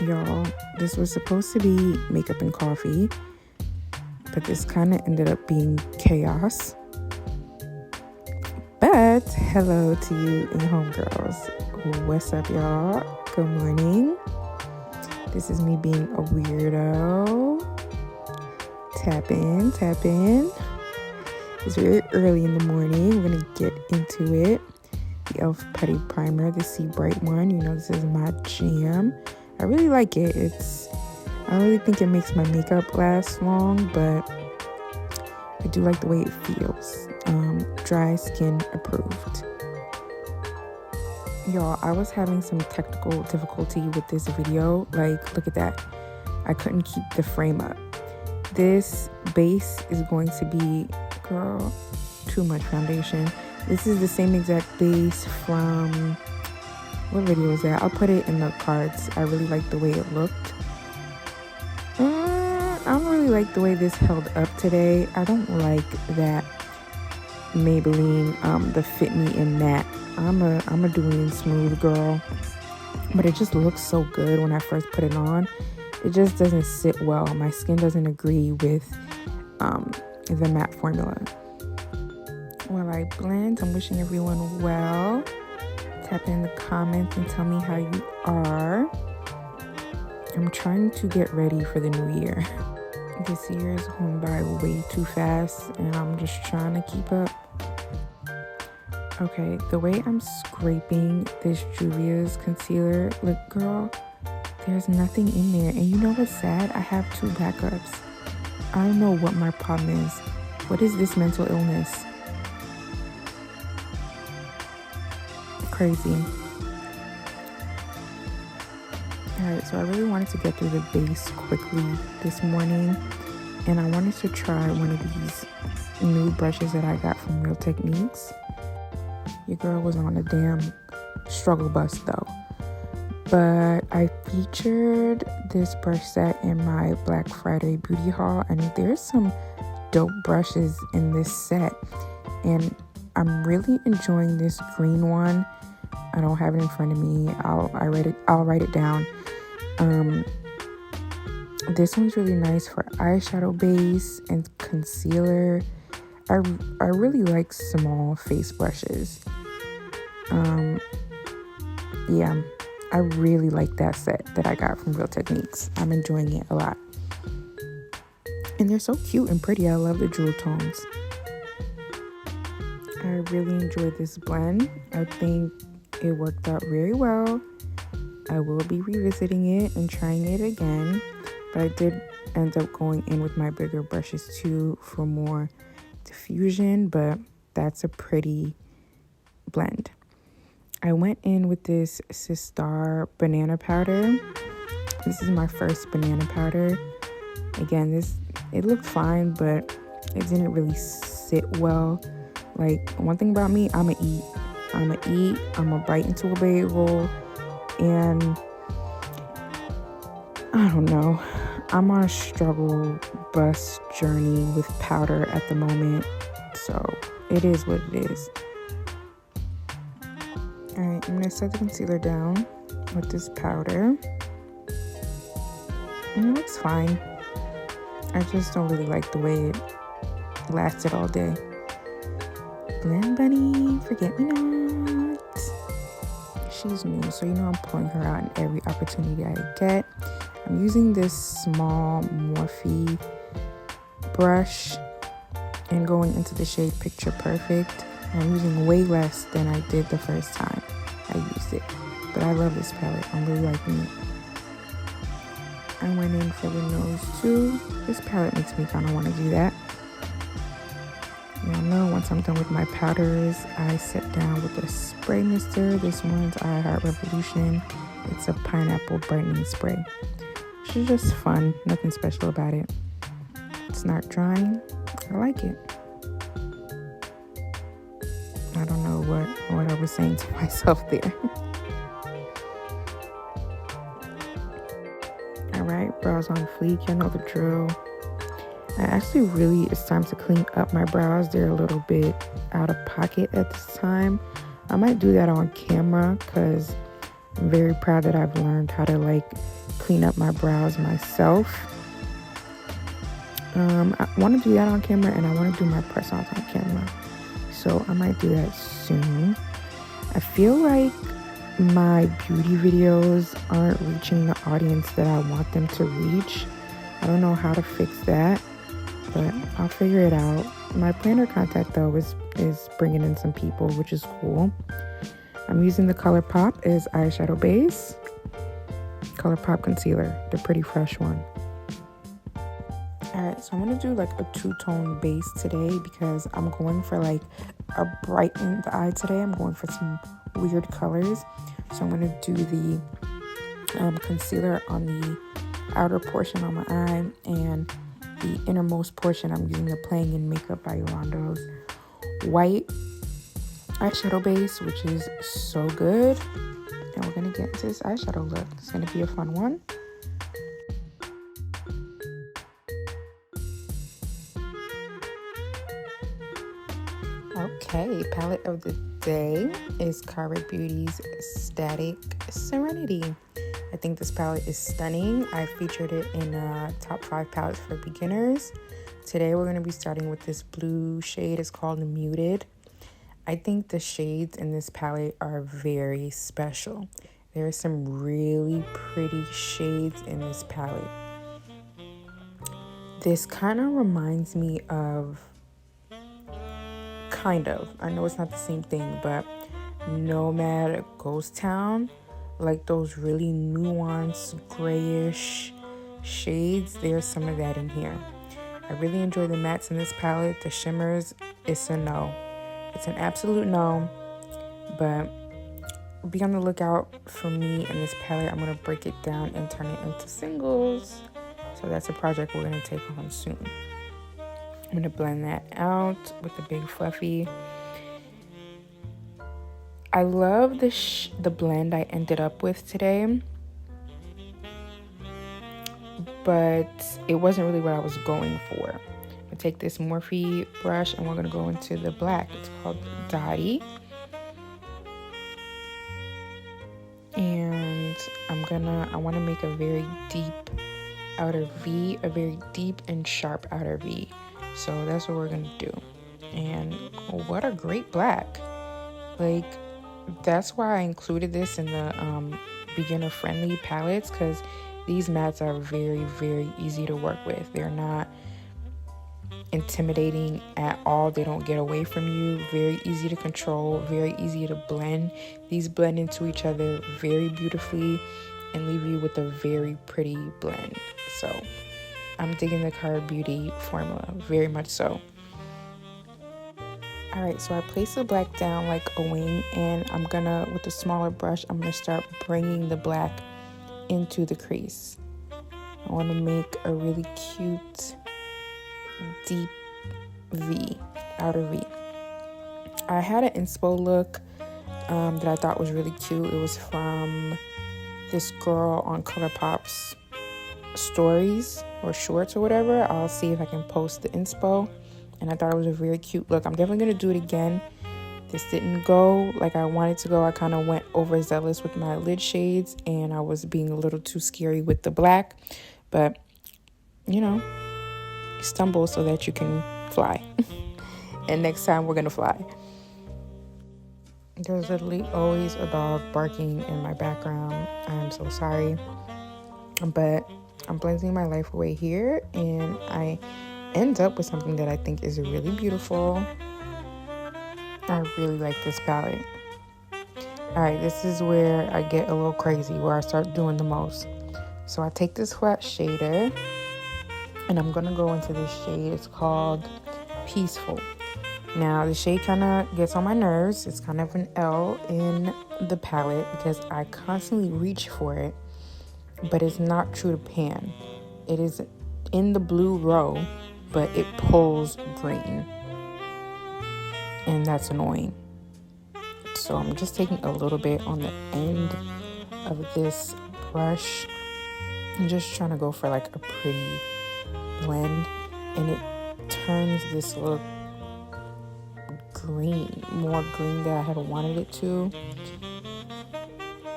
Y'all, this was supposed to be makeup and coffee, but this kind of ended up being chaos. But hello to you and homegirls. What's up, y'all? Good morning. This is me being a weirdo. Tap in. It's very early in the morning. We're gonna get into it. The e.l.f. Putty Primer, the Sea Bright one. You know, this is my jam. I really like it. I don't really think it makes my makeup last long, but I do like the way it feels. Dry skin approved. Y'all, I was having some technical difficulty with this video. Like, look at that. I couldn't keep the frame up. This base is going to be, girl, too much foundation. This is the same exact base from, what video was that? I'll put it in the cards. I really like the way it looked. I don't really like the way this held up today. I don't like that Maybelline, the Fit Me in Matte. I'm a do it in smooth girl, but it just looks so good when I first put it on. It just doesn't sit well. My skin doesn't agree with the matte formula. While I blend, I'm wishing everyone well. Tap in the comments and tell me how you are. I'm trying to get ready for the new year. This year is going by way too fast and I'm just trying to keep up. Okay, the way I'm scraping this Juvia's concealer, look, girl, there's nothing in there. And you know what's sad? I have 2 backups. I don't know what my problem is. What is this mental illness? Crazy. Alright, so I really wanted to get through the base quickly this morning, and I wanted to try one of these new brushes that I got from Real Techniques. Your girl was on a damn struggle bus though, but I featured this brush set in my Black Friday beauty haul, and there's some dope brushes in this set, and I'm really enjoying this green one. I don't have it in front of me. I'll write it down. This one's really nice for eyeshadow base and concealer. I really like small face brushes. Yeah, I really like that set that I got from Real Techniques. I'm enjoying it a lot. And they're so cute and pretty. I love the jewel tones. I really enjoyed this blend. I think it worked out very well. I will be revisiting it and trying it again, but I did end up going in with my bigger brushes too for more diffusion, but that's a pretty blend. I went in with this Sistar banana powder. This is my first banana powder. Again, it looked fine, but it didn't really sit well. Like, one thing about me, I'ma eat, I'ma bite into a bagel, and I don't know. I'm on a struggle bus journey with powder at the moment, so it is what it is. Alright, I'm gonna set the concealer down with this powder. And it looks fine. I just don't really like the way it lasted all day. Blend Bunny, forget me not. She's new, so you know I'm pulling her out in every opportunity I get. I'm using this small Morphe brush and going into the shade Picture Perfect. I'm using way less than I did the first time I used it, but I love this palette. I'm really liking it. I went in for the nose too. This palette makes me kind of want to do that. Y'all know once I'm done with my powders, I sit down with a spray mister. This one's I Heart Revolution. It's a pineapple brightening spray. It's just fun, nothing special about it. It's not drying. I like it. I don't know what I was saying to myself there. Alright, brows on fleek, you know the drill. It's time to clean up my brows. They're a little bit out of pocket at this time. I might do that on camera because I'm very proud that I've learned how to like clean up my brows myself. I want to do that on camera, and I want to do my press-ons on camera. So I might do that soon. I feel like my beauty videos aren't reaching the audience that I want them to reach. I don't know how to fix that, but I'll figure it out. My planner content though is bringing in some people, which is cool. I'm using the ColourPop as eyeshadow base. ColourPop concealer, the pretty fresh one. Alright, so I'm going to do like a two-tone base today because I'm going for like a brightened eye today. I'm going for some weird colors. So I'm going to do the concealer on the outer portion on my eye, and the innermost portion I'm using the Playing in Makeup by Yolando's white eyeshadow base, which is so good. And we're going to get into this eyeshadow look. It's going to be a fun one. Okay, palette of the day is Cara Beauty's Static Serenity. I think this palette is stunning. I featured it in top 5 palettes for beginners. Today we're going to be starting with this blue shade. It's called Muted. I think the shades in this palette are very special. There are some really pretty shades in this palette. This kind of reminds me of, I know it's not the same thing, but Nomad Ghost Town, like those really nuanced grayish shades. There's some of that in here. I really enjoy the mattes in this palette. The shimmers, it's a no. It's an absolute no, but be on the lookout for me in this palette. I'm going to break it down and turn it into singles. So that's a project we're going to take on soon. I'm going to blend that out with the big fluffy. I love the blend I ended up with today, but it wasn't really what I was going for. I'm going to take this Morphe brush and we're going to go into the black. It's called Dottie. And I want to make a very deep outer V, a very deep and sharp outer V. So that's what we're going to do. And what a great black. Like, that's why I included this in the beginner friendly palettes, because these mattes are very, very easy to work with. They're not intimidating at all. They don't get away from you. Very easy to control, very easy to blend. These blend into each other very beautifully and leave you with a very pretty blend. So I'm digging the Cara Beauty formula, very much so. Alright, so I place the black down like a wing, and I'm gonna, with a smaller brush, I'm gonna start bringing the black into the crease. I want to make a really cute, deep V, outer V. I had an inspo look that I thought was really cute. It was from this girl on ColourPop's stories or shorts or whatever. I'll see if I can post the inspo. And I thought it was a very cute look. I'm definitely going to do it again. This didn't go like I wanted to go. I kind of went overzealous with my lid shades, and I was being a little too scary with the black. But, you know, stumble so that you can fly. And next time we're going to fly. There's literally always a dog barking in my background. I am so sorry. But I'm blending my life away here, and I end up with something that I think is really beautiful. I really like this palette. Alright, this is where I get a little crazy, where I start doing the most. So I take this flat shader, and I'm going to go into this shade. It's called Peaceful. Now, the shade kind of gets on my nerves. It's kind of an L in the palette because I constantly reach for it, but it's not true to pan. It is in the blue row, but it pulls green, and that's annoying. So I'm just taking a little bit on the end of this brush and just trying to go for like a pretty blend, and it turns this look green, more green than I had wanted it to.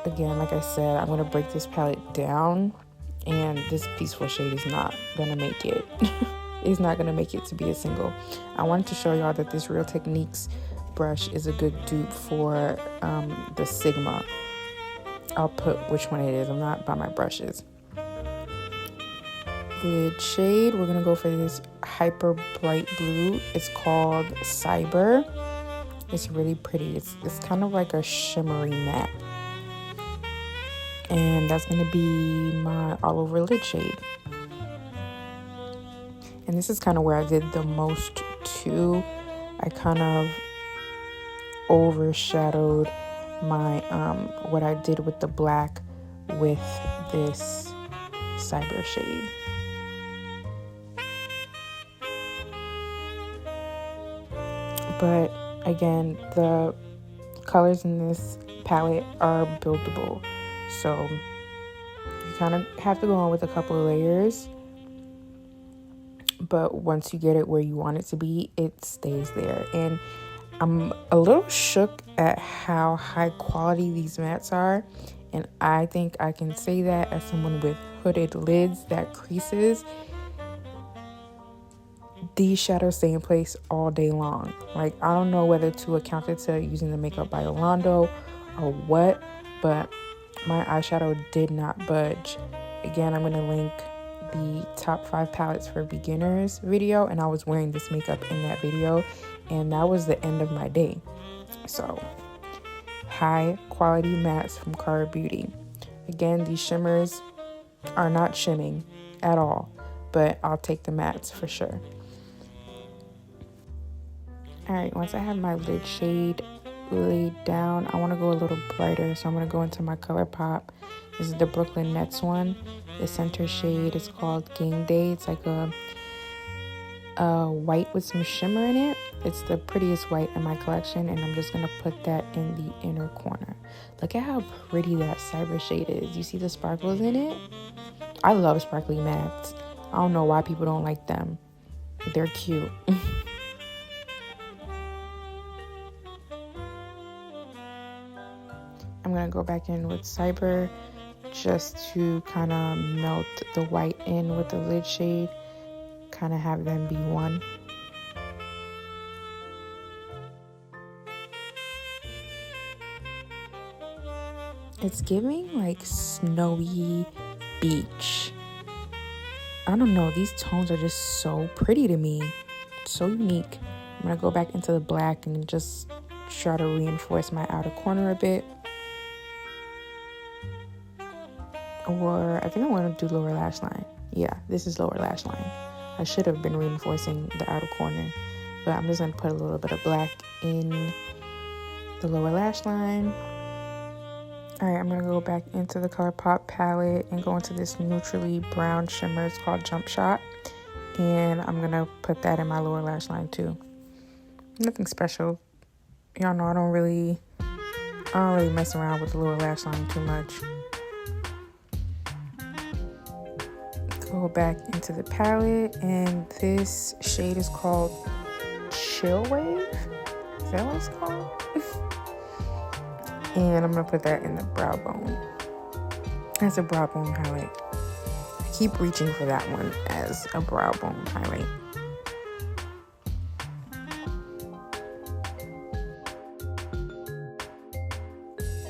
again, like I said, I'm going to break this palette down, and this Peaceful shade is not going to make it. It's not going to make it to be a single. I wanted to show y'all that this Real Techniques brush is a good dupe for the Sigma. I'll put which one it is. I'm not by my brushes. Lid shade, we're going to go for this hyper bright blue. It's called Cyber. It's really pretty. It's kind of like a shimmery matte. And that's going to be my all over lid shade. And this is kind of where I did the most too. I kind of overshadowed my what I did with the black with this Cyber shade. But again, the colors in this palette are buildable, so you kind of have to go on with a couple of layers, but once you get it where you want it to be, it stays there. And I'm a little shook at how high quality these mattes are, and I think I can say that as someone with hooded lids that creases. These shadows stay in place all day long. Like, I don't know whether to account it to using the Makeup by Yolando or what, but my eyeshadow did not budge. Again, I'm going to link the top 5 palettes for beginners video, and I was wearing this makeup in that video, and that was the end of my day. So, high quality mattes from Cara Beauty. Again, these shimmers are not shimming at all, but I'll take the mattes for sure. Alright, once I have my lid shade laid down, I want to go a little brighter, so I'm going to go into my ColourPop. This is the Brooklyn Nets one. The center shade is called Game Day. It's like a white with some shimmer in it. It's the prettiest white in my collection, and I'm just going to put that in the inner corner. Look at how pretty that Cyber shade is. You see the sparkles in it? I love sparkly mattes. I don't know why people don't like them. They're cute. I'm going to go back in with Cyber just to kind of melt the white in with the lid shade. Kind of have them be one. It's giving like snowy beach. I don't know, these tones are just so pretty to me. So unique. I'm going to go back into the black and just try to reinforce my outer corner a bit. Or I think I want to do lower lash line. Yeah, this is lower lash line. I should have been reinforcing the outer corner, but I'm just going to put a little bit of black in the lower lash line. Alright, I'm going to go back into the ColourPop palette and go into this neutrally brown shimmer. It's called Jump Shot. And I'm going to put that in my lower lash line too. Nothing special. Y'all know I don't really mess around with the lower lash line too much. Go back into the palette, and this shade is called Chill Wave. Is that what it's called? And I'm gonna put that in the brow bone. That's a brow bone highlight. I keep reaching for that one as a brow bone highlight.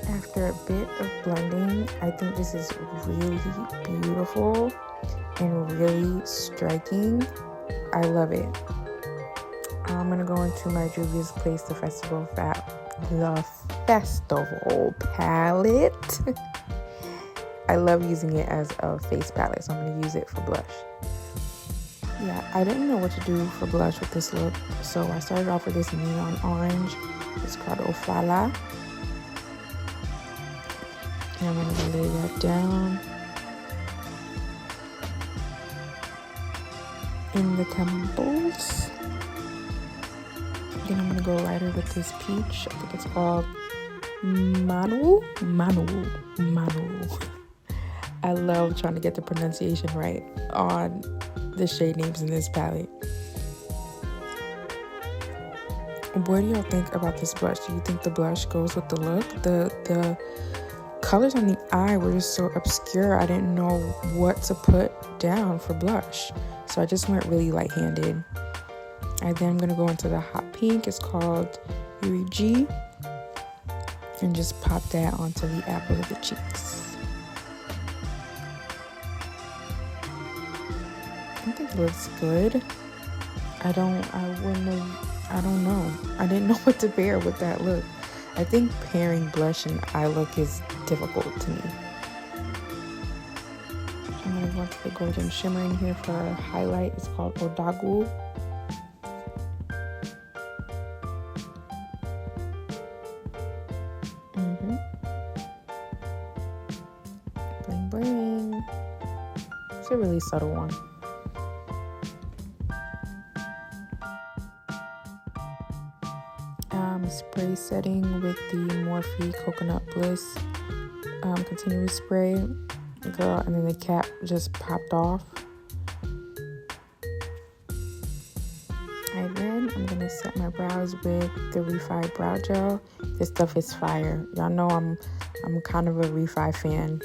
After a bit of blending, I think this is really beautiful and really striking. I love it. I'm gonna go into my Juvia's Place the Festival palette. I love using it as a face palette, so I'm gonna use it for blush. Yeah, I didn't know what to do for blush with this look, so I started off with this neon orange. It's called Ofala. And I'm gonna lay that down in the temples. Then I'm gonna go lighter with this peach. I think it's called Manu. I love trying to get the pronunciation right on the shade names in this palette. What do y'all think about this blush? Do you think the blush goes with the look? The colors on the eye were just so obscure. I didn't know what to put down for blush. So I just went really light-handed. I then am going to go into the hot pink. It's called Yuri G. And just pop that onto the apples of the cheeks. I think it looks good. I don't know. I didn't know what to pair with that look. I think pairing blush and eye look is difficult to me. I'm going to go into the golden shimmer in here for a highlight. It's called Odagu. Bling bling. It's a really subtle one. Spray setting with the Morphe Coconut Bliss continuous spray. Girl, and then the cap just popped off. And then I'm gonna set my brows with the Refi brow gel. This stuff is fire. Y'all know I'm kind of a Refi fan.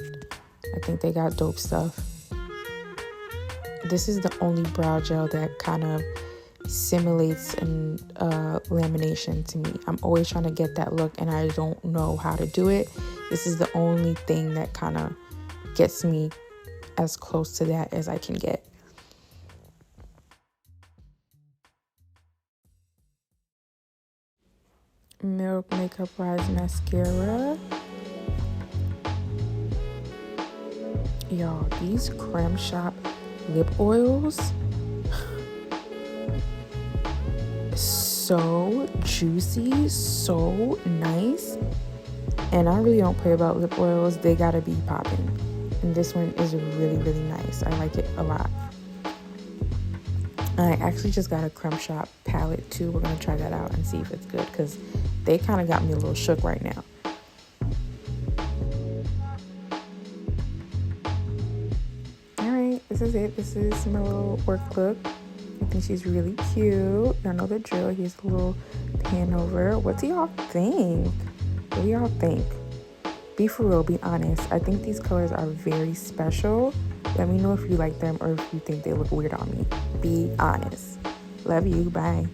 I think they got dope stuff. This is the only brow gel that kind of simulates an lamination to me. I'm always trying to get that look and I don't know how to do it. This is the only thing that kind of gets me as close to that as I can get. Milk Makeup Rise Mascara. Y'all, these Creme Shop lip oils, so juicy, so nice. And I really don't play about lip oils. They gotta be popping. And this one is really, really nice. I like it a lot. I actually just got a Creme Shop palette too. We're gonna try that out and see if it's good, because they kind of got me a little shook right now. Alright, this is it. This is my little work look. I think she's really cute. Y'all know the drill. Here's a little pan over. What do y'all think? What do y'all think? Be for real, be honest. I think these colors are very special. Let me know if you like them or if you think they look weird on me. Be honest. Love you. Bye.